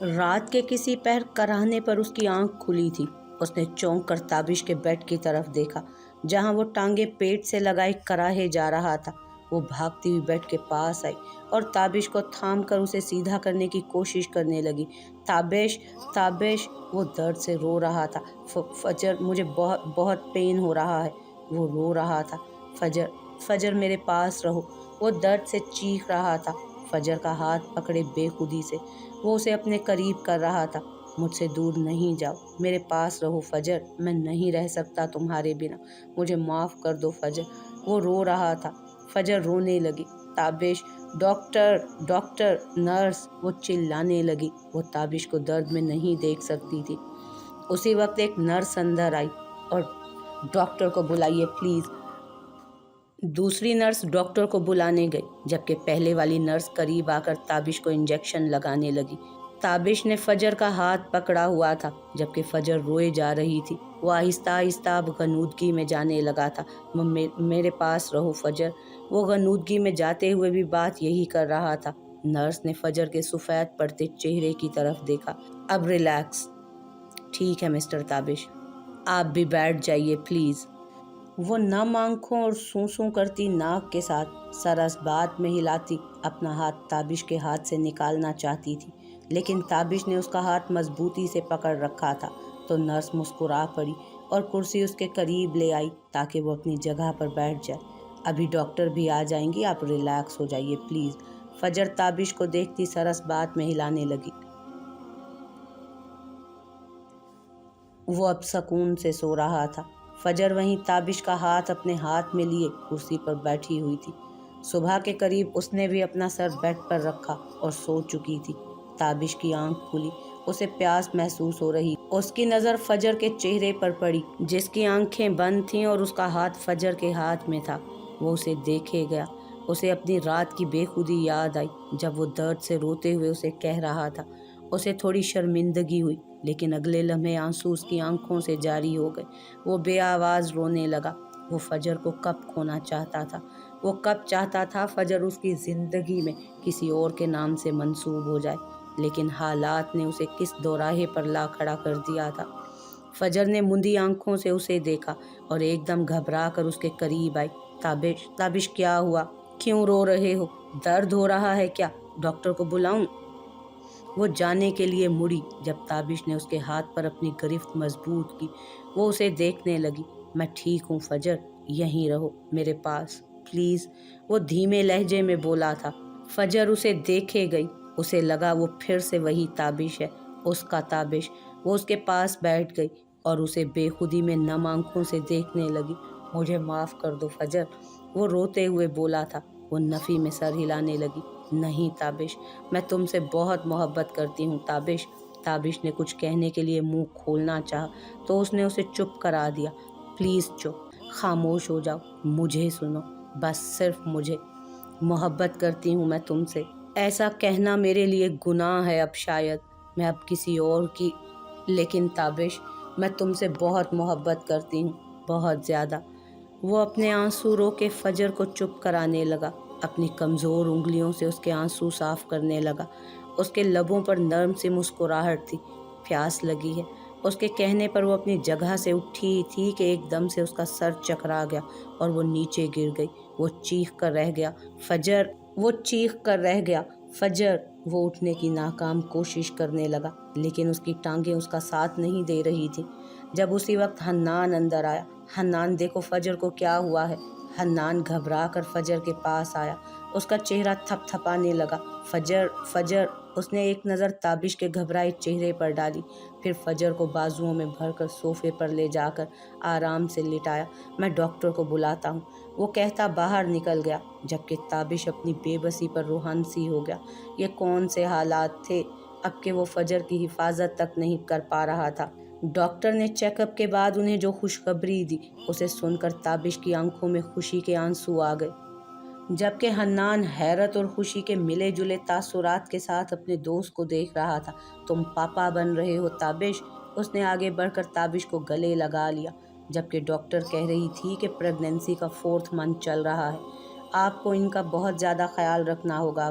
رات کے کسی پہر کراہنے پر اس کی آنکھ کھلی تھی۔ اس نے چونک کر تابش کے بیڈ کی طرف دیکھا جہاں وہ ٹانگیں پیٹ سے لگائے کراہے جا رہا تھا۔ وہ بھاگتی ہوئی بیڈ کے پاس آئی اور تابش کو تھام کر اسے سیدھا کرنے کی کوشش کرنے لگی۔ تابش تابش وہ درد سے رو رہا تھا۔ فجر مجھے بہت بہت پین ہو رہا ہے، وہ رو رہا تھا۔ فجر فجر میرے پاس رہو، وہ درد سے چیخ رہا تھا۔ فجر کا ہاتھ پکڑے بے خودی سے وہ اسے اپنے قریب کر رہا تھا۔ مجھ سے دور نہیں جاؤ، میرے پاس رہو فجر، میں نہیں رہ سکتا تمہارے بنا، مجھے معاف کر دو فجر۔ وہ رو رہا تھا۔ فجر رونے لگی۔ تابش ڈاکٹر ڈاکٹر نرس، وہ چلانے لگی۔ وہ تابش کو درد میں نہیں دیکھ سکتی تھی۔ اسی وقت ایک نرس اندر آئی اور ڈاکٹر کو بلائیے پلیز۔ دوسری نرس ڈاکٹر کو بلانے گئی جبکہ پہلے والی نرس قریب آ کر تابش کو انجیکشن لگانے لگی۔ تابش نے فجر کا ہاتھ پکڑا ہوا تھا جبکہ فجر روئے جا رہی تھی۔ وہ آہستہ آہستہ اب غنودگی میں جانے لگا تھا۔ میرے پاس رہو فجر، وہ غنودگی میں جاتے ہوئے بھی بات یہی کر رہا تھا۔ نرس نے فجر کے سفید پڑتے چہرے کی طرف دیکھا۔ اب ریلیکس، ٹھیک ہے مسٹر تابش، آپ بھی بیٹھ جائیے پلیز۔ وہ نم آنکھوں اور سوں سوں کرتی ناک کے ساتھ سر اس بات میں ہلاتی اپنا ہاتھ تابش کے ہاتھ سے نکالنا چاہتی تھی، لیکن تابش نے اس کا ہاتھ مضبوطی سے پکڑ رکھا تھا۔ تو نرس مسکرا پڑی اور کرسی اس کے قریب لے آئی تاکہ وہ اپنی جگہ پر بیٹھ جائے۔ ابھی ڈاکٹر بھی آ جائیں گی، آپ ریلیکس ہو جائیے پلیز۔ فجر تابش کو دیکھتی سر اس بات میں ہلانے لگی۔ وہ اب سکون سے سو رہا تھا۔ فجر وہیں تابش کا ہاتھ اپنے ہاتھ میں لیے کرسی پر بیٹھی ہوئی تھی۔ صبح کے قریب اس نے بھی اپنا سر بیڈ پر رکھا اور سو چکی تھی۔ تابش کی آنکھ کھلی، اسے پیاس محسوس ہو رہی۔ اس کی نظر فجر کے چہرے پر پڑی جس کی آنکھیں بند تھیں اور اس کا ہاتھ فجر کے ہاتھ میں تھا۔ وہ اسے دیکھے گیا۔ اسے اپنی رات کی بے خودی یاد آئی جب وہ درد سے روتے ہوئے اسے کہہ رہا تھا۔ اسے تھوڑی شرمندگی ہوئی لیکن اگلے لمحے آنسو اس کی آنکھوں سے جاری ہو گئے۔ وہ بے آواز رونے لگا۔ وہ فجر کو کب کھونا چاہتا تھا، وہ کب چاہتا تھا فجر اس کی زندگی میں کسی اور کے نام سے منسوب ہو جائے، لیکن حالات نے اسے کس دوراہے پر لا کھڑا کر دیا تھا۔ فجر نے مندی آنکھوں سے اسے دیکھا اور ایک دم گھبرا کر اس کے قریب آئی۔ تابش تابش کیا ہوا؟ کیوں رو رہے ہو؟ درد ہو رہا ہے کیا؟ ڈاکٹر کو بلاؤں؟ وہ جانے کے لیے مڑی جب تابش نے اس کے ہاتھ پر اپنی گرفت مضبوط کی۔ وہ اسے دیکھنے لگی۔ میں ٹھیک ہوں فجر، یہیں رہو میرے پاس پلیز، وہ دھیمے لہجے میں بولا تھا۔ فجر اسے دیکھے گئی۔ اسے لگا وہ پھر سے وہی تابش ہے، اس کا تابش۔ وہ اس کے پاس بیٹھ گئی اور اسے بے خودی میں نم آنکھوں سے دیکھنے لگی۔ مجھے معاف کر دو فجر، وہ روتے ہوئے بولا تھا۔ وہ نفی میں سر ہلانے لگی۔ نہیں تابش، میں تم سے بہت محبت کرتی ہوں تابش۔ تابش نے کچھ کہنے کے لیے منہ کھولنا چاہا تو اس نے اسے چپ کرا دیا۔ پلیز چپ، خاموش ہو جاؤ، مجھے سنو، بس صرف مجھے۔ محبت کرتی ہوں میں تم سے، ایسا کہنا میرے لیے گناہ ہے اب شاید، میں اب کسی اور کی، لیکن تابش میں تم سے بہت محبت کرتی ہوں، بہت زیادہ۔ وہ اپنے آنسو رو کے فجر کو چپ کرانے لگا، اپنی کمزور انگلیوں سے اس کے آنسو صاف کرنے لگا۔ اس کے لبوں پر نرم سی مسکراہٹ تھی۔ پیاس لگی ہے، اس کے کہنے پر وہ اپنی جگہ سے اٹھی تھی کہ ایک دم سے اس کا سر چکرا گیا اور وہ نیچے گر گئی۔ وہ چیخ کر رہ گیا، فجر! وہ چیخ کر رہ گیا، فجر! وہ اٹھنے کی ناکام کوشش کرنے لگا لیکن اس کی ٹانگیں اس کا ساتھ نہیں دے رہی تھیں۔ جب اسی وقت حنان اندر آیا۔ حنان دیکھو فجر کو کیا ہوا ہے۔ حنان گھبرا کر فجر کے پاس آیا۔ اس کا چہرہ تھپ تھپانے لگا۔ فجر فجر! اس نے ایک نظر تابش کے گھبرائے چہرے پر ڈالی، پھر فجر کو بازوؤں میں بھر کر صوفے پر لے جا کر آرام سے لٹایا۔ میں ڈاکٹر کو بلاتا ہوں، وہ کہتا باہر نکل گیا جبکہ تابش اپنی بے بسی پر روحان سی ہو گیا۔ یہ کون سے حالات تھے اب کہ وہ فجر کی حفاظت تک نہیں کر پا رہا تھا۔ ڈاکٹر نے چیک اپ کے بعد انہیں جو خوشخبری دی اسے سن کر تابش کی آنکھوں میں خوشی کے آنسو آ گئے، جبکہ حنان حیرت اور خوشی کے ملے جلے تاثرات کے ساتھ اپنے دوست کو دیکھ رہا تھا۔ تم پاپا بن رہے ہو تابش! اس نے آگے بڑھ کر تابش کو گلے لگا لیا، جبکہ ڈاکٹر کہہ رہی تھی کہ پریگنینسی کا 4تھ منتھ چل رہا ہے، آپ کو ان کا بہت زیادہ خیال رکھنا ہوگا۔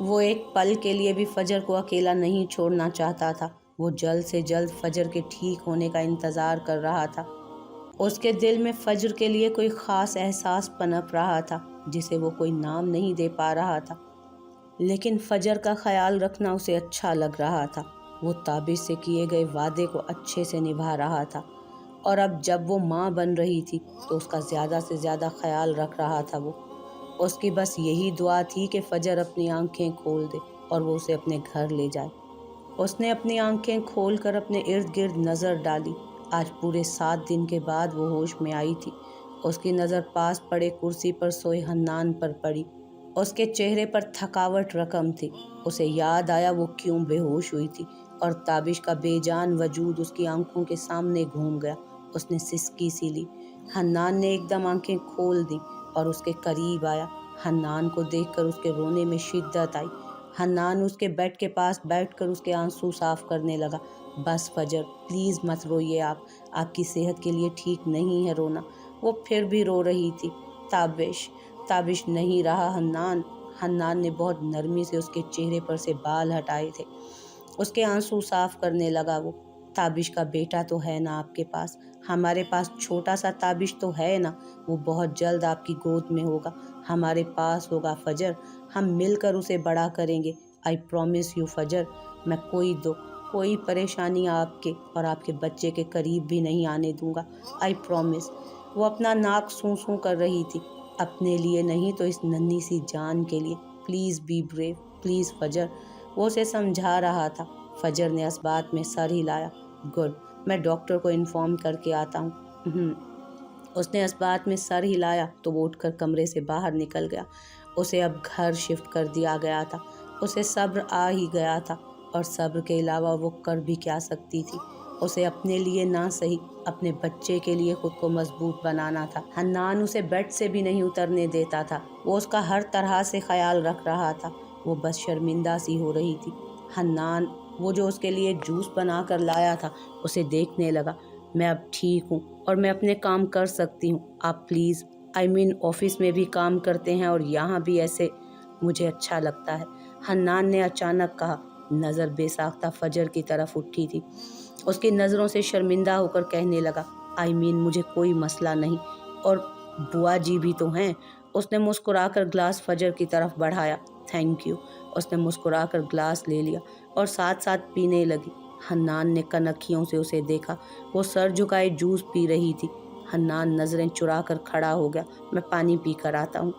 وہ ایک پل کے لیے بھی فجر کو اکیلا نہیں چھوڑنا چاہتا تھا۔ وہ جلد سے جلد فجر کے ٹھیک ہونے کا انتظار کر رہا تھا۔ اس کے دل میں فجر کے لیے کوئی خاص احساس پنپ رہا تھا جسے وہ کوئی نام نہیں دے پا رہا تھا، لیکن فجر کا خیال رکھنا اسے اچھا لگ رہا تھا۔ وہ تابش سے کیے گئے وعدے کو اچھے سے نبھا رہا تھا، اور اب جب وہ ماں بن رہی تھی تو اس کا زیادہ سے زیادہ خیال رکھ رہا تھا۔ وہ اس کی بس یہی دعا تھی کہ فجر اپنی آنکھیں کھول دے اور وہ اسے اپنے گھر لے جائے۔ اس نے اپنی آنکھیں کھول کر اپنے ارد گرد نظر ڈالی۔ آج پورے 7 دن کے بعد وہ ہوش میں آئی تھی۔ اس کی نظر پاس پڑے کرسی پر سوئے حنان پر پڑی۔ اس کے چہرے پر تھکاوٹ رقم تھی۔ اسے یاد آیا وہ کیوں بے ہوش ہوئی تھی، اور تابش کا بے جان وجود اس کی آنکھوں کے سامنے گھوم گیا۔ اس نے سسکی سی لی۔ حنان نے ایک دم آنکھیں کھول دیں اور اس کے قریب آیا۔ حنان کو دیکھ کر اس کے رونے میں شدت آئی۔ حنان اس کے بیڈ کے پاس بیٹھ کر اس کے آنسو صاف کرنے لگا۔ بس فجر، پلیز مت روئیے، آپ کی صحت کے لیے ٹھیک نہیں ہے رونا۔ وہ پھر بھی رو رہی تھی۔ تابش نہیں رہا حنان۔ حنان نے بہت نرمی سے اس کے چہرے پر سے بال ہٹائے تھے۔ اس کے آنسو صاف کرنے لگا وہ۔ تابش کا بیٹا تو ہے نا آپ کے پاس؟ ہمارے پاس چھوٹا سا تابش تو ہے نا، وہ بہت جلد آپ کی گود میں ہوگا، ہمارے پاس ہوگا فجر، ہم مل کر اسے بڑا کریں گے۔ آئی پرومس یو فجر، میں کوئی پریشانی آپ کے اور آپ کے بچے کے قریب بھی نہیں آنے دوں گا، آئی پرومس۔ وہ اپنا ناک سوں سوں کر رہی تھی، اپنے لیے نہیں تو اس ننھی سی جان کے لیے۔ پلیز بی بریو، پلیز فجر، وہ اسے سمجھا رہا تھا۔ فجر نے اس بات میں سر ہلایا۔ گڈ، میں ڈاکٹر کو انفارم کر کے آتا ہوں۔ اس نے اس بات میں سر ہلایا تو وہ اٹھ کر کمرے سے باہر نکل گیا۔ اسے اب گھر شفٹ کر دیا گیا تھا۔ اسے صبر آ ہی گیا تھا، اور صبر کے علاوہ وہ کر بھی کیا سکتی تھی؟ اسے اپنے لیے نہ صحیح، اپنے بچے کے لیے خود کو مضبوط بنانا تھا۔ حنان اسے بیڈ سے بھی نہیں اترنے دیتا تھا۔ وہ اس کا ہر طرح سے خیال رکھ رہا تھا۔ وہ بس شرمندہ سی ہو رہی تھی۔ حنان، وہ جو اس کے لیے جوس بنا کر لایا تھا، اسے دیکھنے لگا۔ میں اب ٹھیک ہوں اور میں اپنے کام کر سکتی ہوں، آپ پلیز، آفس میں بھی کام کرتے ہیں اور یہاں بھی ایسے مجھے اچھا لگتا ہے، حنان نے اچانک کہا۔ نظر بے ساختہ فجر کی طرف اٹھی تھی۔ اس کی نظروں سے شرمندہ ہو کر کہنے لگا، مجھے کوئی مسئلہ نہیں، اور بوا جی بھی تو ہیں۔ اس نے مسکرا کر گلاس فجر کی طرف بڑھایا۔ Thank you. اس نے مسکرا کر گلاس لے لیا اور ساتھ ساتھ پینے لگی۔ حنان نے کنکھیوں سے اسے دیکھا۔ وہ سر جھکائے جوس پی رہی تھی۔ حنان نظریں چرا کر کھڑا ہو گیا۔ میں پانی پی کر آتا ہوں۔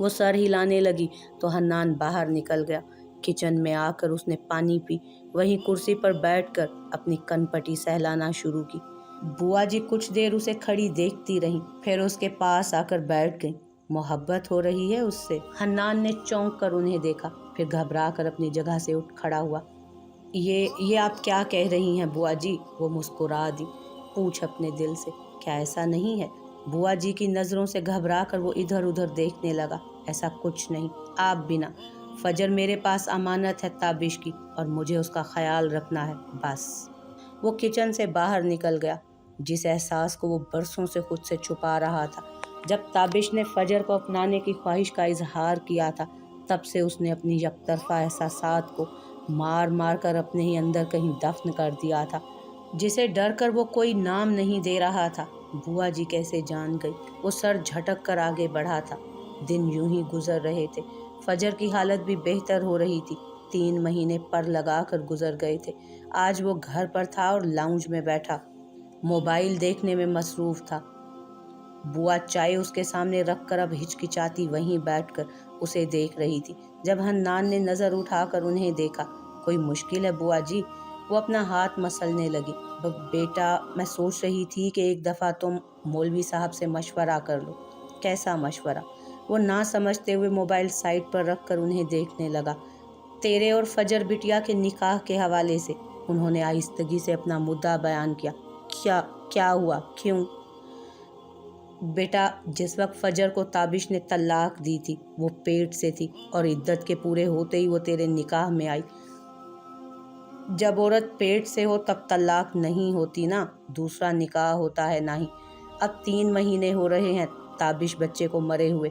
وہ سر ہلانے لگی تو حنان باہر نکل گیا۔ کچن میں آ کر اس نے پانی پی، وہیں کرسی پر بیٹھ کر اپنی کن پٹی سہلانا شروع کی۔ بوا جی کچھ دیر اسے کھڑی دیکھتی رہیں، پھر اس کے پاس آ کر بیٹھ گئیں۔ محبت ہو رہی ہے اس سے؟ حنان نے چونک کر انہیں دیکھا، پھر گھبرا کر اپنی جگہ سے اٹھ کھڑا ہوا۔ یہ آپ کیا کہہ رہی ہیں بوا جی؟ وہ مسکرا دی۔ پوچھ اپنے دل سے، کیا ایسا نہیں ہے؟ بوا جی کی نظروں سے گھبرا کر وہ ادھر ادھر دیکھنے لگا۔ ایسا کچھ نہیں، آپ بنا۔ فجر میرے پاس امانت ہے تابش کی، اور مجھے اس کا خیال رکھنا ہے، بس۔ وہ کچن سے باہر نکل گیا، جس احساس کو وہ برسوں سے خود سے چھپا رہا تھا۔ جب تابش نے فجر کو اپنانے کی خواہش کا اظہار کیا تھا، تب سے اس نے اپنی یک طرفہ احساسات کو مار مار کر اپنے ہی اندر کہیں دفن کر دیا تھا، جسے ڈر کر وہ کوئی نام نہیں دے رہا تھا۔ بوا جی کیسے جان گئی؟ وہ سر جھٹک کر آگے بڑھا تھا۔ دن یوں ہی گزر رہے تھے۔ فجر کی حالت بھی بہتر ہو رہی تھی۔ 3 مہینے پر لگا کر گزر گئے تھے۔ آج وہ گھر پر تھا اور لاؤنج میں بیٹھا موبائل دیکھنے میں مصروف تھا۔ بوا چائے اس کے سامنے رکھ کر اب ہچکچاتی وہیں بیٹھ کر اسے دیکھ رہی تھی۔ جب حنان نے نظر اٹھا کر انہیں دیکھا، کوئی مشکل ہے بوا جی؟ وہ اپنا ہاتھ مسلنے لگی۔ بیٹا، میں سوچ رہی تھی کہ ایک دفعہ تم مولوی صاحب سے مشورہ کر لو۔ کیسا مشورہ؟ وہ نہ سمجھتے ہوئے موبائل سائڈ پر رکھ کر انہیں دیکھنے لگا۔ تیرے اور فجر بٹیا کے نکاح کے حوالے سے۔ انہوں نے آہستگی سے اپنا مدعا بیان کیا۔ کیا ہوا؟ کیوں؟ بیٹا، جس وقت فجر کو تابش نے طلاق دی تھی، وہ پیٹ سے تھی، اور عدت کے پورے ہوتے ہی وہ تیرے نکاح میں آئی۔ جب عورت پیٹ سے ہو تب طلاق نہیں ہوتی نا، دوسرا نکاح ہوتا ہے۔ نہ ہی اب 3 مہینے ہو رہے ہیں تابش بچے کو مرے ہوئے۔